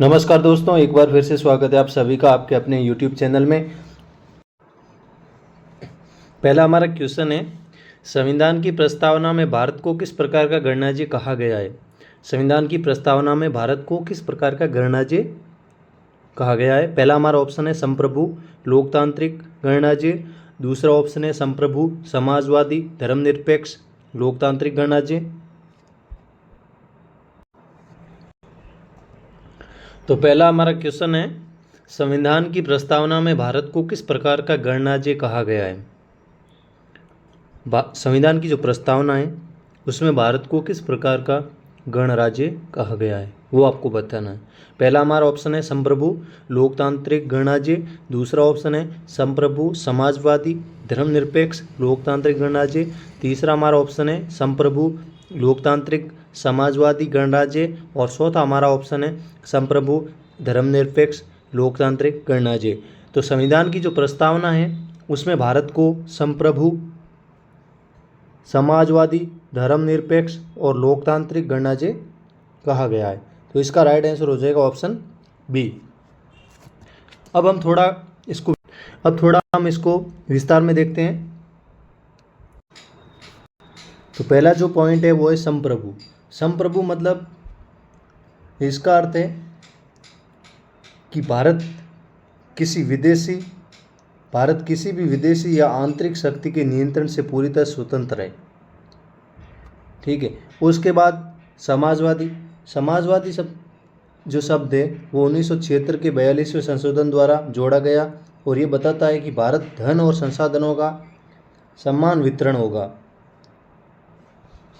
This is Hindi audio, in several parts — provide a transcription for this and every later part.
नमस्कार दोस्तों, एक बार फिर से स्वागत है आप सभी का आपके अपने YouTube चैनल में। पहला हमारा क्वेश्चन है, संविधान की प्रस्तावना में भारत को किस प्रकार का गणराज्य कहा गया है। संविधान की प्रस्तावना में भारत को किस प्रकार का गणराज्य कहा गया है। पहला हमारा ऑप्शन है संप्रभु लोकतांत्रिक गणराज्य, दूसरा ऑप्शन है संप्रभु समाजवादी धर्मनिरपेक्ष लोकतांत्रिक गणराज्य। तो पहला हमारा क्वेश्चन है, संविधान की प्रस्तावना में भारत को किस प्रकार का गणराज्य कहा गया है। संविधान की जो प्रस्तावना है उसमें भारत को किस प्रकार का गणराज्य कहा गया है वो आपको बताना है। पहला हमारा ऑप्शन है संप्रभु लोकतांत्रिक गणराज्य, दूसरा ऑप्शन है संप्रभु समाजवादी धर्मनिरपेक्ष लोकतांत्रिक गणराज्य, तीसरा हमारा ऑप्शन है संप्रभु लोकतांत्रिक समाजवादी गणराज्य और चौथा हमारा ऑप्शन है संप्रभु धर्मनिरपेक्ष लोकतांत्रिक गणराज्य। तो संविधान की जो प्रस्तावना है उसमें भारत को संप्रभु समाजवादी धर्मनिरपेक्ष और लोकतांत्रिक गणराज्य कहा गया है। तो इसका राइट आंसर हो जाएगा ऑप्शन बी। अब हम इसको विस्तार में देखते हैं। तो पहला जो पॉइंट है वो है संप्रभु। संप्रभु मतलब इसका अर्थ है कि भारत किसी भी विदेशी या आंतरिक शक्ति के नियंत्रण से पूरी तरह स्वतंत्र है। ठीक है। उसके बाद समाजवादी जो शब्द है वो 1976 के 42वें संशोधन द्वारा जोड़ा गया और ये बताता है कि भारत धन और संसाधनों का समान वितरण होगा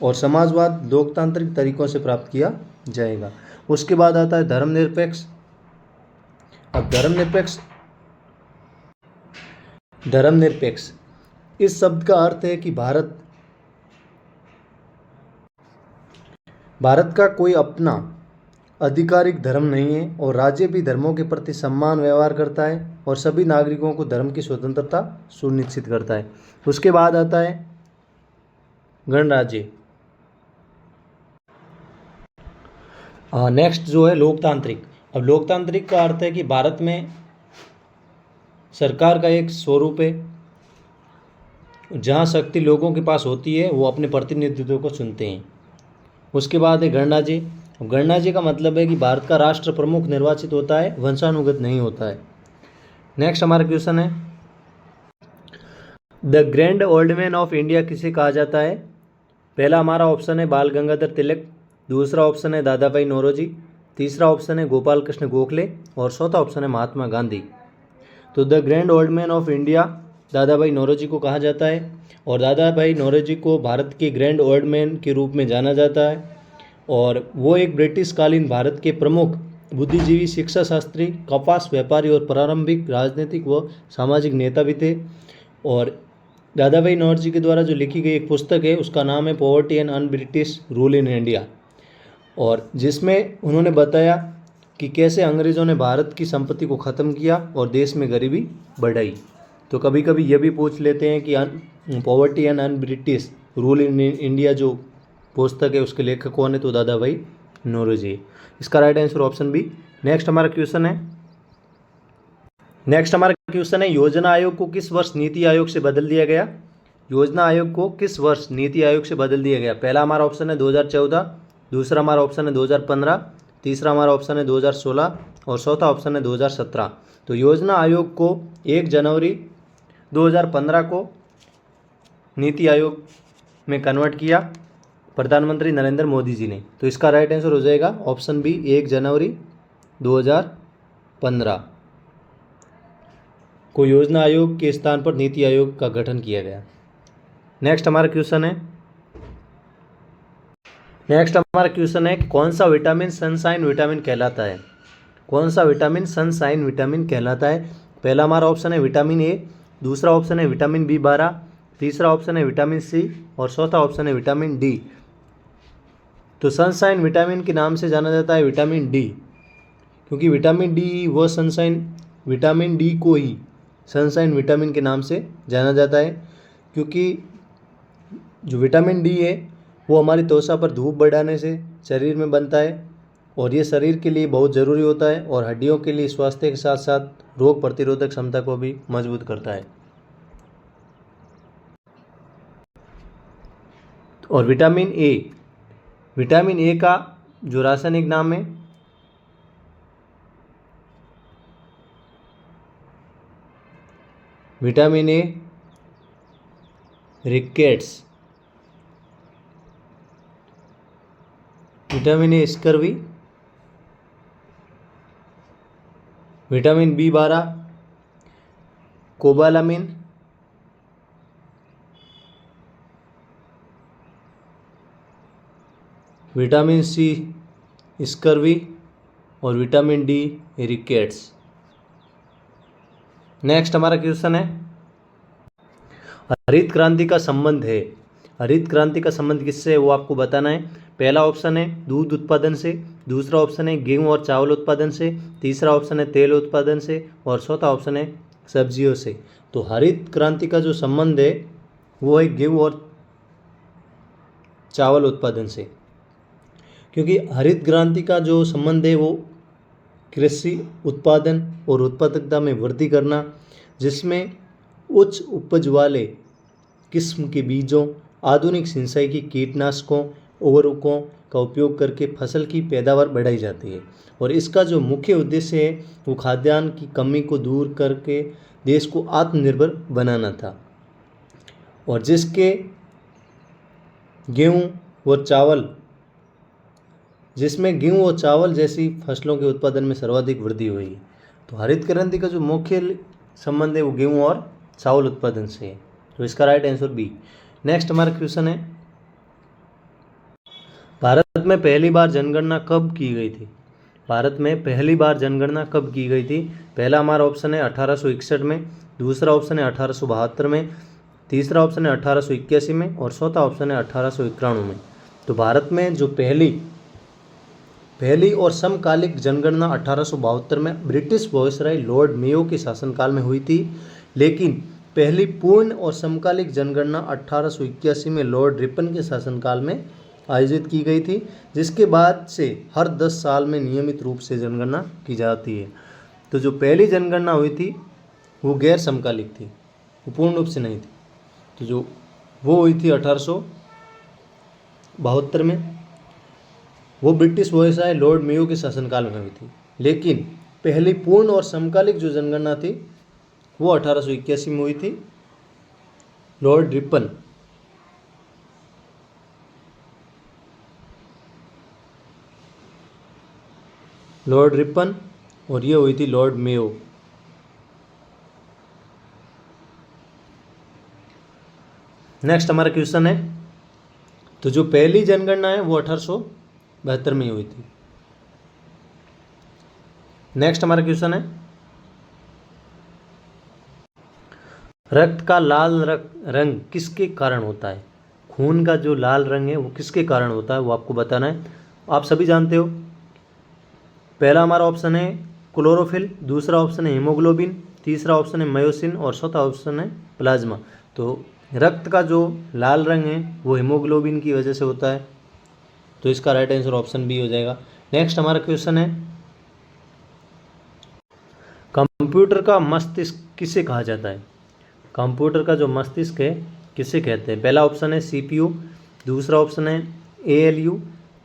और समाजवाद लोकतांत्रिक तरीकों से प्राप्त किया जाएगा। उसके बाद आता है धर्मनिरपेक्ष। अब धर्मनिरपेक्ष इस शब्द का अर्थ है कि भारत का कोई अपना आधिकारिक धर्म नहीं है और राज्य भी धर्मों के प्रति समान व्यवहार करता है और सभी नागरिकों को धर्म की स्वतंत्रता सुनिश्चित करता है। उसके बाद आता है गणराज्य। नेक्स्ट जो है लोकतांत्रिक। अब लोकतांत्रिक का अर्थ है कि भारत में सरकार का एक स्वरूप है जहां शक्ति लोगों के पास होती है, वो अपने प्रतिनिधित्व को चुनते हैं। उसके बाद है गणराज्य। गणराज्य का मतलब है कि भारत का राष्ट्र प्रमुख निर्वाचित होता है, वंशानुगत नहीं होता है। नेक्स्ट हमारा क्वेश्चन है, the grand old man of India किसे कहा जाता है। पहला हमारा ऑप्शन है बाल गंगाधर तिलक, दूसरा ऑप्शन है दादा भाई नौरोजी, तीसरा ऑप्शन है गोपाल कृष्ण गोखले और चौथा ऑप्शन है महात्मा गांधी। तो the grand old man of India दादा भाई नौरोजी को कहा जाता है और दादा भाई नौरोजी को भारत के ग्रैंड ओल्ड मैन के रूप में जाना जाता है और वो एक ब्रिटिश कालीन भारत के प्रमुख बुद्धिजीवी, शिक्षा शास्त्री, कपास व्यापारी और प्रारंभिक राजनीतिक व सामाजिक नेता भी थे। और दादा भाई नौरोजी के द्वारा जो लिखी गई एक पुस्तक है उसका नाम है poverty and un British rule in India, और जिसमें उन्होंने बताया कि कैसे अंग्रेज़ों ने भारत की संपत्ति को ख़त्म किया और देश में गरीबी बढ़ाई। तो कभी कभी ये भी पूछ लेते हैं कि poverty and un British rule in India जो पुस्तक है उसके लेखक कौन है, तो दादा भाई नौरोजी। इसका right answer option B. Next हमारा क्वेश्चन है योजना आयोग को किस वर्ष नीति आयोग से बदल दिया गया। योजना आयोग को किस वर्ष नीति आयोग से बदल दिया गया। पहला हमारा ऑप्शन है 2014, दूसरा हमारा ऑप्शन है 2015, तीसरा हमारा ऑप्शन है 2016 और चौथा ऑप्शन है 2017। तो योजना आयोग को 1 जनवरी 2015 को नीति आयोग में कन्वर्ट किया प्रधानमंत्री नरेंद्र मोदी जी ने। तो इसका राइट आंसर हो जाएगा ऑप्शन बी, 1 जनवरी 2015 को योजना आयोग के स्थान पर नीति आयोग का गठन किया गया। नेक्स्ट हमारा क्वेश्चन है कि कौन सा विटामिन सनशाइन विटामिन कहलाता है। कौन सा विटामिन सनशाइन विटामिन कहलाता है। पहला हमारा ऑप्शन है विटामिन ए, दूसरा ऑप्शन है विटामिन बी12, तीसरा ऑप्शन है विटामिन सी और चौथा ऑप्शन है विटामिन डी। तो सनशाइन विटामिन के नाम से जाना जाता है विटामिन डी, क्योंकि विटामिन डी को ही सनशाइन विटामिन के नाम से जाना जाता है, क्योंकि जो विटामिन डी है वो हमारी त्वचा पर धूप बढ़ाने से शरीर में बनता है और ये शरीर के लिए बहुत ज़रूरी होता है और हड्डियों के लिए स्वास्थ्य के साथ साथ रोग प्रतिरोधक क्षमता को भी मजबूत करता है। और विटामिन ए का जो रासायनिक नाम है vitamin A rickets, vitamin A scurvy, vitamin B12 cobalamin, vitamin C scurvy और विटामिन D रिकेट्स। नेक्स्ट हमारा क्वेश्चन है, हरित क्रांति का संबंध है। हरित क्रांति का संबंध किससे है वो आपको बताना है। पहला ऑप्शन है दूध उत्पादन से, दूसरा ऑप्शन है गेहूं और चावल उत्पादन से, तीसरा ऑप्शन है तेल उत्पादन से और चौथा ऑप्शन है सब्जियों से। तो हरित क्रांति का जो संबंध है वो है गेहूं और चावल उत्पादन से, क्योंकि हरित क्रांति का जो संबंध है वो कृषि उत्पादन और उत्पादकता में वृद्धि करना, जिसमें उच्च उपज वाले किस्म के बीजों, आधुनिक सिंचाई की कीटनाशकों, उर्वरकों का उपयोग करके फसल की पैदावार बढ़ाई जाती है। और इसका जो मुख्य उद्देश्य है वो खाद्यान्न की कमी को दूर करके देश को आत्मनिर्भर बनाना था, और जिसके गेहूं और चावल जैसी फसलों के उत्पादन में सर्वाधिक वृद्धि हुई। तो हरित क्रांति का जो मुख्य संबंध है वो गेहूं और चावल उत्पादन से है। तो इसका राइट आंसर बी। नेक्स्ट हमारा क्वेश्चन है, भारत में पहली बार जनगणना कब की गई थी? भारत में पहली बार जनगणना कब की गई थी? पहला हमारा ऑप्शन है 1861 में, दूसरा ऑप्शन है 1872 में, तीसरा ऑप्शन है 1881 में और चौथा ऑप्शन है 1891 में। तो भारत में जो पहली और समकालिक जनगणना 1872 में ब्रिटिश वायसराय लॉर्ड मेयो के शासनकाल में हुई थी, लेकिन पहली पूर्ण और समकालिक जनगणना 1881 में लॉर्ड रिपन के शासनकाल में आयोजित की गई थी, जिसके बाद से हर 10 साल में नियमित रूप से जनगणना की जाती है। तो जो पहली जनगणना हुई थी वो गैर समकालिक थी, वो पूर्ण रूप से नहीं थी। तो जो वो हुई थी 1872 में, वो ब्रिटिश वायसराय लॉर्ड मेयो के शासनकाल में हुई थी, लेकिन पहली पूर्ण और समकालिक जो जनगणना थी वो 1881 में हुई थी, लॉर्ड रिपन और ये हुई थी लॉर्ड मेयो। नेक्स्ट हमारा क्वेश्चन है, तो जो पहली जनगणना है वो 1872 में हुई थी। नेक्स्ट हमारा क्वेश्चन है, रक्त का लाल रंग किसके कारण होता है? खून का जो लाल रंग है वो किसके कारण होता है वो आपको बताना है। आप सभी जानते हो, पहला हमारा ऑप्शन है क्लोरोफिल, दूसरा ऑप्शन है हीमोग्लोबिन, तीसरा ऑप्शन है मायोसिन और चौथा ऑप्शन है प्लाज्मा। तो रक्त का जो लाल रंग है वो हीमोग्लोबिन की वजह से होता है, तो इसका राइट आंसर ऑप्शन बी हो जाएगा। नेक्स्ट हमारा क्वेश्चन है, कंप्यूटर का मस्तिष्क किसे कहा जाता है? कंप्यूटर का जो मस्तिष्क है किसे कहते हैं? पहला ऑप्शन है CPU, दूसरा ऑप्शन है ALU,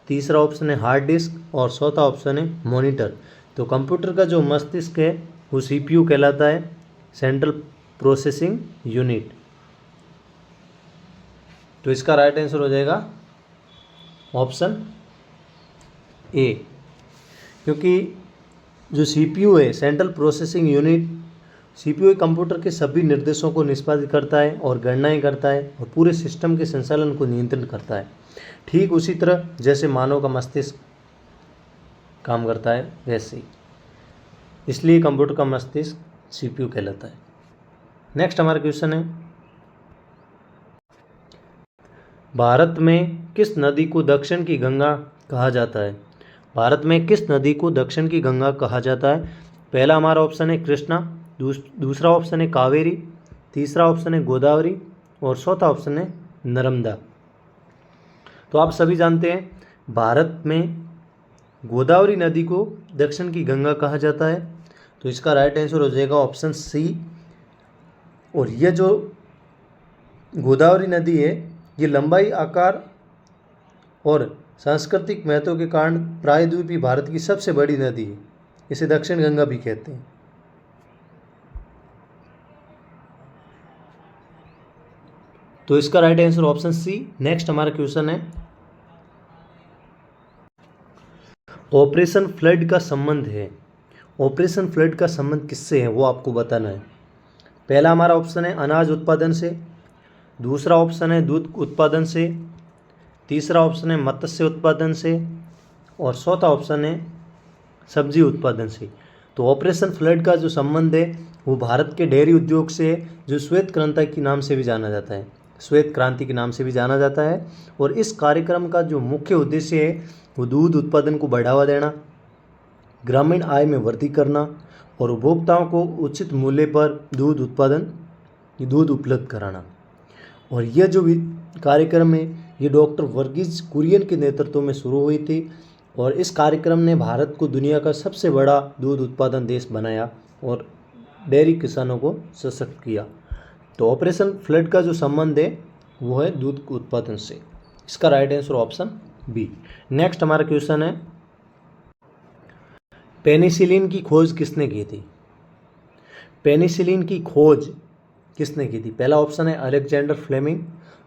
तीसरा ऑप्शन है हार्ड डिस्क और चौथा ऑप्शन है मॉनिटर। तो कंप्यूटर का जो मस्तिष्क है वो CPU कहलाता है, सेंट्रल प्रोसेसिंग यूनिट। तो इसका राइट आंसर हो जाएगा ऑप्शन ए, क्योंकि जो CPU है central processing unit, CPU computer के सभी निर्देशों को निष्पादित करता है और गणनाएं करता है और पूरे सिस्टम के संचालन को नियंत्रण करता है, ठीक उसी तरह जैसे मानव का मस्तिष्क काम करता है वैसे ही। इसलिए कंप्यूटर का मस्तिष्क CPU कहलाता है। नेक्स्ट हमारा क्वेश्चन है, भारत में किस नदी को दक्षिण की गंगा कहा जाता है? भारत में किस नदी को दक्षिण की गंगा कहा जाता है? पहला हमारा ऑप्शन है कृष्णा, दूसरा ऑप्शन है कावेरी, तीसरा ऑप्शन है गोदावरी और चौथा ऑप्शन है नर्मदा। तो आप सभी जानते हैं भारत में गोदावरी नदी को दक्षिण की गंगा कहा जाता है। तो इसका राइट आंसर हो जाएगा ऑप्शन सी। और यह जो गोदावरी नदी है ये लंबाई, आकार और सांस्कृतिक महत्व के कारण प्रायद्वीपीय भारत की सबसे बड़ी नदी है। इसे दक्षिण गंगा भी कहते हैं। तो इसका right answer option C. Next हमारा क्वेश्चन है, ऑपरेशन फ्लड का संबंध है। ऑपरेशन फ्लड का संबंध किससे है वो आपको बताना है। पहला हमारा ऑप्शन है अनाज उत्पादन से, दूसरा ऑप्शन है दूध उत्पादन से, तीसरा ऑप्शन है मत्स्य उत्पादन से और चौथा ऑप्शन है सब्जी उत्पादन से। तो ऑपरेशन फ्लड का जो संबंध है वो भारत के डेयरी उद्योग से है, जो श्वेत क्रांति के नाम से भी जाना जाता है। श्वेत क्रांति के नाम से भी जाना जाता है। और इस कार्यक्रम का जो मुख्य उद्देश्य है वो दूध उत्पादन को बढ़ावा देना, ग्रामीण आय में वृद्धि करना और उपभोक्ताओं को उचित मूल्य पर दूध उपलब्ध कराना। और यह जो कार्यक्रम है ये डॉक्टर वर्गीज कुरियन के नेतृत्व में शुरू हुई थी। और इस कार्यक्रम ने भारत को दुनिया का सबसे बड़ा दूध उत्पादन देश बनाया और डेयरी किसानों को सशक्त किया। तो ऑपरेशन फ्लड का जो संबंध है वो है दूध उत्पादन से। इसका right answer option B. Next हमारा क्वेश्चन है, पेनिसिलिन की खोज किसने की थी। पेनिसिलिन की खोज किसने की थी। पहला ऑप्शन है अलेक्जेंडर फ्लेमिंग,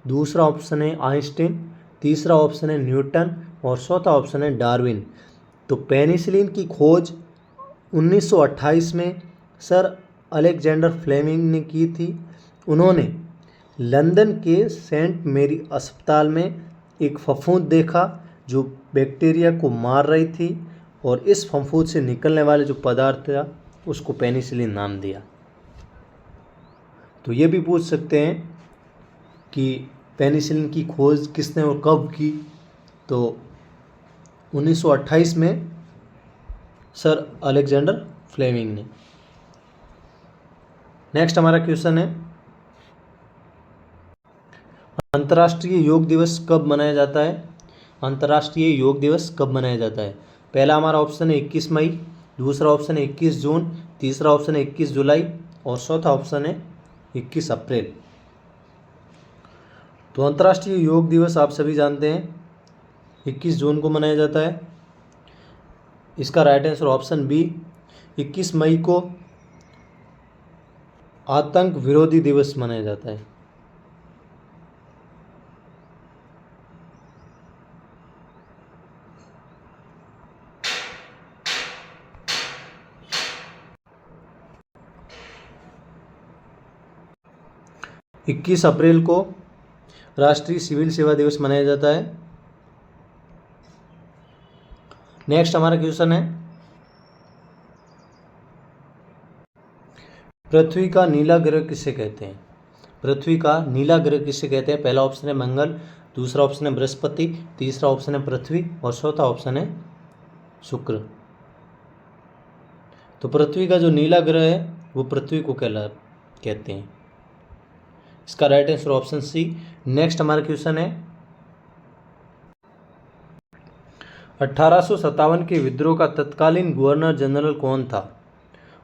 दूसरा ऑप्शन है आइंस्टीन, तीसरा ऑप्शन है न्यूटन और चौथा ऑप्शन है डार्विन। तो पेनिसिलिन की खोज 1928 में सर अलेक्जेंडर फ्लेमिंग ने की थी। उन्होंने लंदन के सेंट मेरी अस्पताल में एक फफूंद देखा जो बैक्टीरिया को मार रही थी और इस फफूंद से निकलने वाले जो पदार्थ था उसको पेनिसिलिन नाम दिया। तो ये भी पूछ सकते हैं कि पेनिसिलिन की खोज किसने और कब की। तो 1928 में सर अलेक्जेंडर फ्लेमिंग ने। नेक्स्ट हमारा क्वेश्चन है, अंतर्राष्ट्रीय योग दिवस कब मनाया जाता है। अंतर्राष्ट्रीय योग दिवस कब मनाया जाता है। पहला हमारा ऑप्शन है 21 मई, दूसरा ऑप्शन है 21 जून, तीसरा ऑप्शन है 21 जुलाई और चौथा ऑप्शन है 21 अप्रैल। तो अंतर्राष्ट्रीय योग दिवस आप सभी जानते हैं 21 जून को मनाया जाता है। इसका राइट आंसर ऑप्शन बी। 21 मई को आतंक विरोधी दिवस मनाया जाता है। इक्कीस अप्रैल को राष्ट्रीय सिविल सेवा दिवस मनाया जाता है। नेक्स्ट हमारा क्वेश्चन है, पृथ्वी का नीला ग्रह किसे कहते हैं। पृथ्वी का नीला ग्रह किसे कहते हैं। पहला ऑप्शन है मंगल, दूसरा ऑप्शन है बृहस्पति, तीसरा ऑप्शन है पृथ्वी और चौथा ऑप्शन है शुक्र। तो पृथ्वी का जो नीला ग्रह है वो पृथ्वी को कहते हैं। इसका right answer option C. Next हमारा क्वेश्चन है, 1857 के विद्रोह का तत्कालीन गवर्नर जनरल कौन था।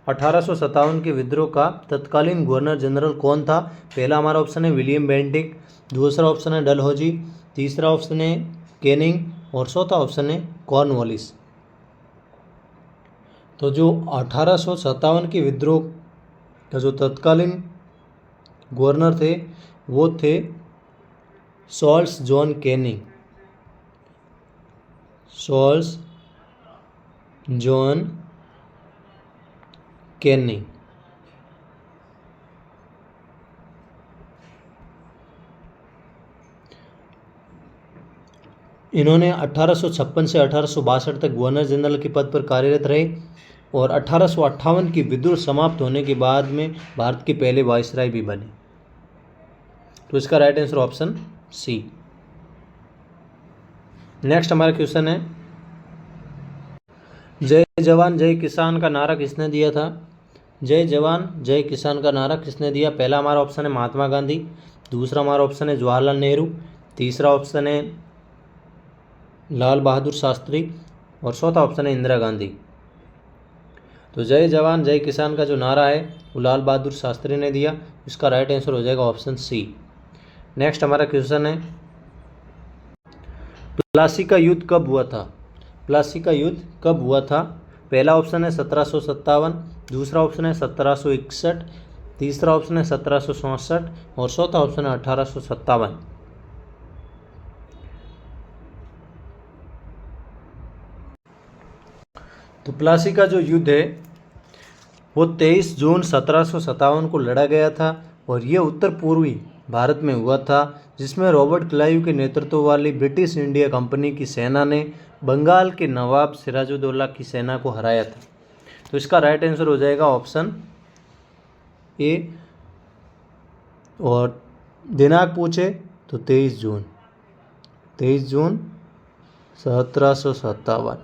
1857 के विद्रोह का तत्कालीन गवर्नर जनरल कौन था। पहला हमारा ऑप्शन है विलियम बेंटिक, दूसरा ऑप्शन है डलहौजी, तीसरा ऑप्शन है कैनिंग और चौथा ऑप्शन है कॉर्नवालिस। तो जो 1857 के विद्रोह का जो तत्कालीन गवर्नर थे वो थे Charles John Canning. Charles John Canning. इन्होंने 1856 से 1862 तक गवर्नर जनरल के पद पर कार्यरत रहे और 1858 की विद्रोह समाप्त होने के बाद में भारत के पहले वायसराय भी बने। तो इसका right answer option C. Next हमारा क्वेश्चन है, जय जवान जय किसान का नारा किसने दिया था। जय जवान जय किसान का नारा किसने दिया। पहला हमारा ऑप्शन है महात्मा गांधी, दूसरा हमारा ऑप्शन है जवाहरलाल नेहरू, तीसरा ऑप्शन है लाल बहादुर शास्त्री और चौथा ऑप्शन है इंदिरा गांधी। तो जय जवान जय किसान का जो नारा है वो लाल बहादुर शास्त्री ने दिया। इसका राइट आंसर हो जाएगा ऑप्शन सी। नेक्स्ट हमारा क्वेश्चन है, प्लासी का युद्ध कब हुआ था? प्लासी का युद्ध कब हुआ था? पहला ऑप्शन है 1757, दूसरा ऑप्शन है 1761, तीसरा ऑप्शन है 1764 और चौथा ऑप्शन है 1857। तो प्लासी का जो युद्ध है वो 23 जून 1757 को लड़ा गया था और ये उत्तर पूर्वी भारत में हुआ था, जिसमें रॉबर्ट क्लाइव के नेतृत्व वाली ब्रिटिश इंडिया कंपनी की सेना ने बंगाल के नवाब सिराजुद्दौला की सेना को हराया था। तो इसका राइट आंसर हो जाएगा ऑप्शन ए। और दिनांक पूछे तो 23 जून 1757।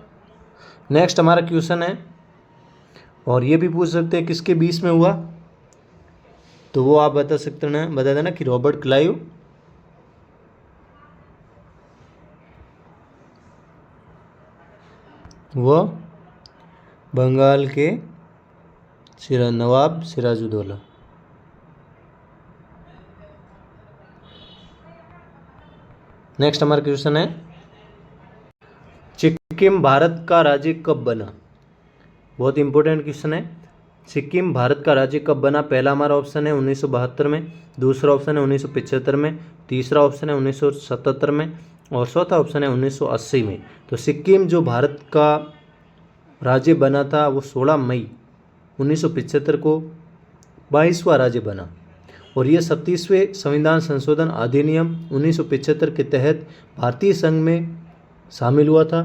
नेक्स्ट हमारा क्वेश्चन है, और ये भी पूछ सकते हैं किसके बीच में हुआ, तो वो आप बता देना कि रॉबर्ट क्लाइव व बंगाल के नवाब सिराजुद्दौला। नेक्स्ट हमारा क्वेश्चन है, सिक्किम भारत का राज्य कब बना? बहुत इंपॉर्टेंट क्वेश्चन है। सिक्किम भारत का राज्य कब बना? पहला हमारा ऑप्शन है 1972 में, दूसरा ऑप्शन है 1975 में, तीसरा ऑप्शन है 1977 में और चौथा ऑप्शन है 1980 में। तो सिक्किम जो भारत का राज्य बना था वो 16 मई 1975 को 22वां राज्य बना और ये 37वें संविधान संशोधन अधिनियम 1975 के तहत भारतीय संघ में शामिल हुआ था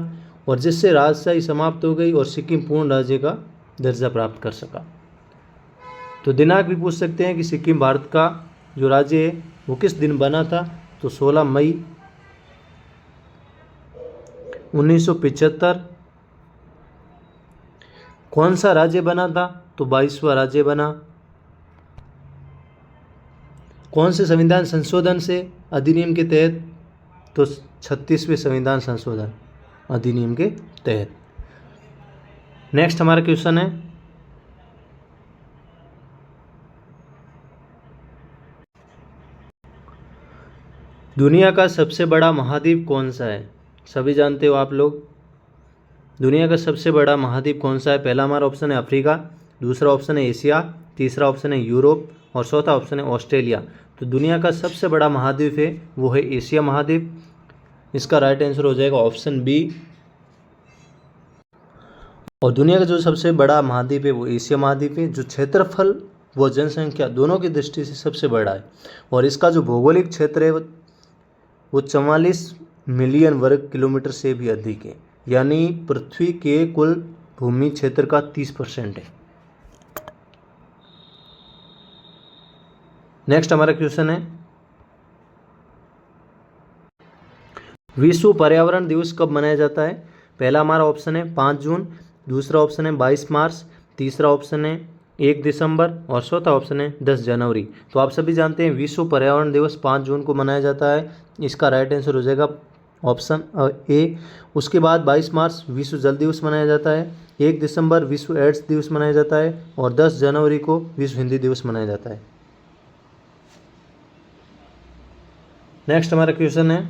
और जिससे राजशाही समाप्त हो गई और सिक्किम पूर्ण राज्य का दर्जा प्राप्त कर सका। तो दिनांक भी पूछ सकते हैं कि सिक्किम भारत का जो राज्य है वो किस दिन बना था, तो 16 मई 1975। कौन सा राज्य बना था, तो 22वां राज्य बना। कौन से संविधान संशोधन से अधिनियम के तहत, तो 36वें संविधान संशोधन अधिनियम के तहत। नेक्स्ट हमारा क्वेश्चन है, दुनिया का सबसे बड़ा महाद्वीप कौन सा है? सभी जानते हो आप लोग, दुनिया का सबसे बड़ा महाद्वीप कौन सा है? पहला हमारा ऑप्शन है अफ्रीका, दूसरा ऑप्शन है एशिया, तीसरा ऑप्शन है यूरोप और चौथा ऑप्शन है ऑस्ट्रेलिया। तो दुनिया का सबसे बड़ा महाद्वीप है वो है एशिया महाद्वीप। इसका राइट आंसर हो जाएगा ऑप्शन बी। और दुनिया का जो सबसे बड़ा महाद्वीप है वो एशिया महाद्वीप है, जो क्षेत्रफल व जनसंख्या दोनों की दृष्टि से सबसे बड़ा है और इसका जो भौगोलिक क्षेत्र है वो 44 मिलियन वर्ग किलोमीटर से भी अधिक है, यानी पृथ्वी के कुल भूमि क्षेत्र का 30% है। नेक्स्ट हमारा क्वेश्चन है, विश्व पर्यावरण दिवस कब मनाया जाता है? पहला हमारा ऑप्शन है 5 जून, दूसरा ऑप्शन है 22 मार्च, तीसरा ऑप्शन है 1 दिसंबर और चौथा ऑप्शन है 10 जनवरी। तो आप सभी जानते हैं विश्व पर्यावरण दिवस 5 जून को मनाया जाता है। इसका राइट आंसर हो जाएगा ऑप्शन ए। उसके बाद 22 मार्च विश्व जल दिवस मनाया जाता है, 1 दिसंबर विश्व एड्स दिवस मनाया जाता है और 10 जनवरी को विश्व हिंदी दिवस मनाया जाता है। नेक्स्ट हमारा क्वेश्चन है,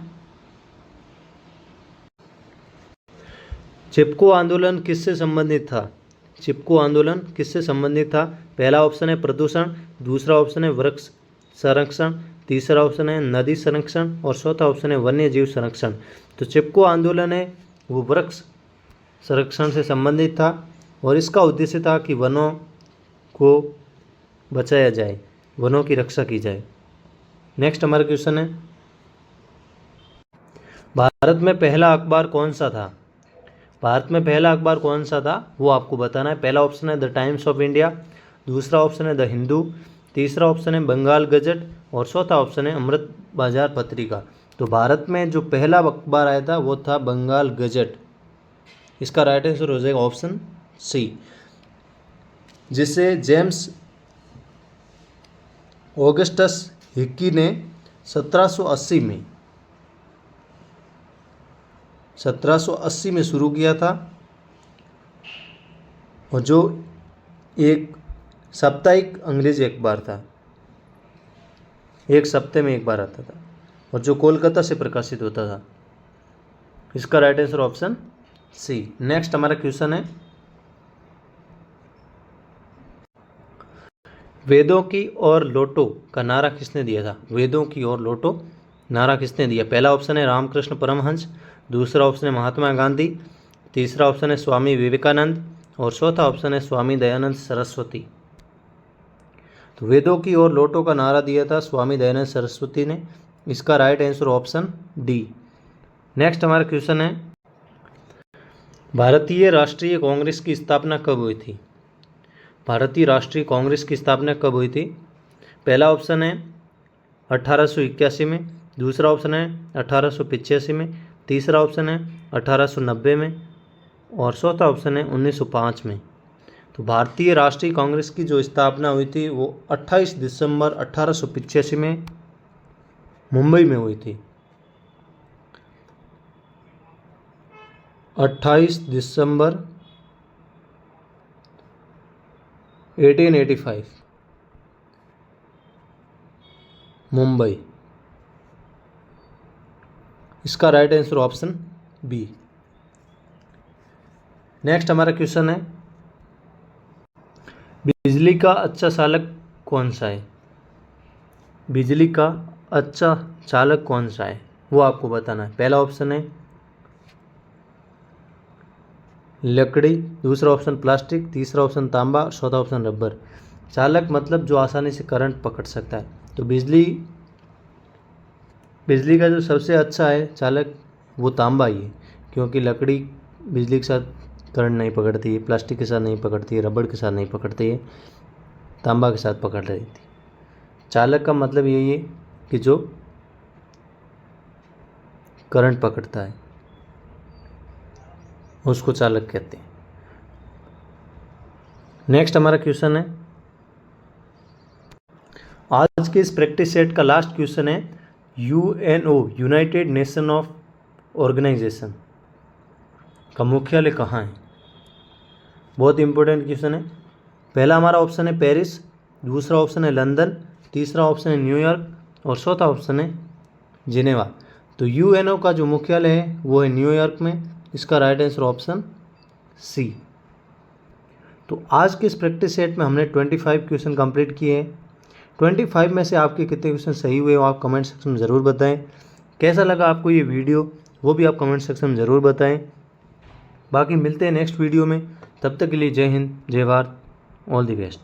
चिपको आंदोलन किससे संबंधित था? चिपको आंदोलन किससे संबंधित था? पहला ऑप्शन है प्रदूषण, दूसरा ऑप्शन है वृक्ष संरक्षण, तीसरा ऑप्शन है नदी संरक्षण और चौथा ऑप्शन है वन्य जीव संरक्षण। तो चिपको आंदोलन है वो वृक्ष संरक्षण से संबंधित था और इसका उद्देश्य था कि वनों को बचाया जाए, वनों की रक्षा की जाए। नेक्स्ट हमारा क्वेश्चन है, भारत में पहला अखबार कौन सा था? भारत में पहला अखबार कौन सा था वो आपको बताना है। पहला ऑप्शन है द टाइम्स ऑफ इंडिया, दूसरा ऑप्शन है द हिंदू, तीसरा ऑप्शन है बंगाल गजट और चौथा ऑप्शन है अमृत बाजार पत्रिका। तो भारत में जो पहला अखबार आया था वो था बंगाल गजट। इसका राइट आंसर हो जाएगा ऑप्शन सी, जिसे जेम्स ऑगस्टस हिक्की ने 1780 में शुरू किया था और जो एक साप्ताहिक अंग्रेजी अखबार था, एक सप्ते में एक बार आता था, और जो कोलकाता से प्रकाशित होता था। इसका right answer option C. Next हमारा क्वेश्चन है, वेदों की ओर लौटो का नारा किसने दिया था? वेदों की ओर लौटो नारा किसने दिया? पहला ऑप्शन है रामकृष्ण परमहंस, दूसरा ऑप्शन है महात्मा गांधी, तीसरा ऑप्शन है स्वामी विवेकानंद और चौथा ऑप्शन है स्वामी दयानंद सरस्वती। तो वेदों की ओर लौटो का नारा दिया था स्वामी दयानंद सरस्वती ने। इसका right answer option D. Next हमारा क्वेश्चन है, भारतीय राष्ट्रीय कांग्रेस की स्थापना कब हुई थी? भारतीय राष्ट्रीय कांग्रेस की स्थापना कब हुई थी? पहला ऑप्शन है 1881 में, दूसरा ऑप्शन है 1885 में, तीसरा ऑप्शन है 1890 में और चौथा ऑप्शन है 1905 में। तो भारतीय राष्ट्रीय कांग्रेस की जो स्थापना हुई थी वो 28 दिसंबर 1885 में मुंबई में हुई थी। 28 दिसंबर 1885 मुंबई। इसका right answer option B. Next हमारा क्वेश्चन है, बिजली का अच्छा चालक कौन सा है? बिजली का अच्छा चालक कौन सा है वो आपको बताना है। पहला ऑप्शन है लकड़ी, दूसरा ऑप्शन प्लास्टिक, तीसरा ऑप्शन तांबा, चौथा ऑप्शन रबर। चालक मतलब जो आसानी से करंट पकड़ सकता है। तो बिजली का जो सबसे अच्छा है चालक वो तांबा ही है, क्योंकि लकड़ी बिजली के साथ करंट नहीं पकड़ती है, प्लास्टिक के साथ नहीं पकड़ती है, रबड़ के साथ नहीं पकड़ती है, तांबा के साथ पकड़ रही थी। चालक का मतलब यही है कि जो करंट पकड़ता है उसको चालक कहते हैं। नेक्स्ट हमारा क्वेश्चन है, आज के इस प्रैक्टिस सेट का लास्ट क्वेश्चन है, UNO United Nation of Organisation का मुख्यालय कहाँ है? बहुत इंपॉर्टेंट क्वेश्चन है। पहला हमारा ऑप्शन है पेरिस, दूसरा ऑप्शन है लंदन, तीसरा ऑप्शन है न्यूयॉर्क और चौथा ऑप्शन है जिनेवा। तो यूएनओ का जो मुख्यालय है वो है न्यूयॉर्क में। इसका राइट आंसर ऑप्शन सी। तो आज के इस प्रैक्टिस सेट में हमने 25 क्वेश्चन कंप्लीट किए हैं। 25 में से आपके कितने क्वेश्चन सही हुए वो आप कमेंट सेक्शन में ज़रूर बताएं। कैसा लगा आपको ये वीडियो वो भी आप कमेंट सेक्शन में ज़रूर बताएं। बाकी मिलते हैं नेक्स्ट वीडियो में, तब तक के लिए जय हिंद, जय भारत, ऑल द बेस्ट।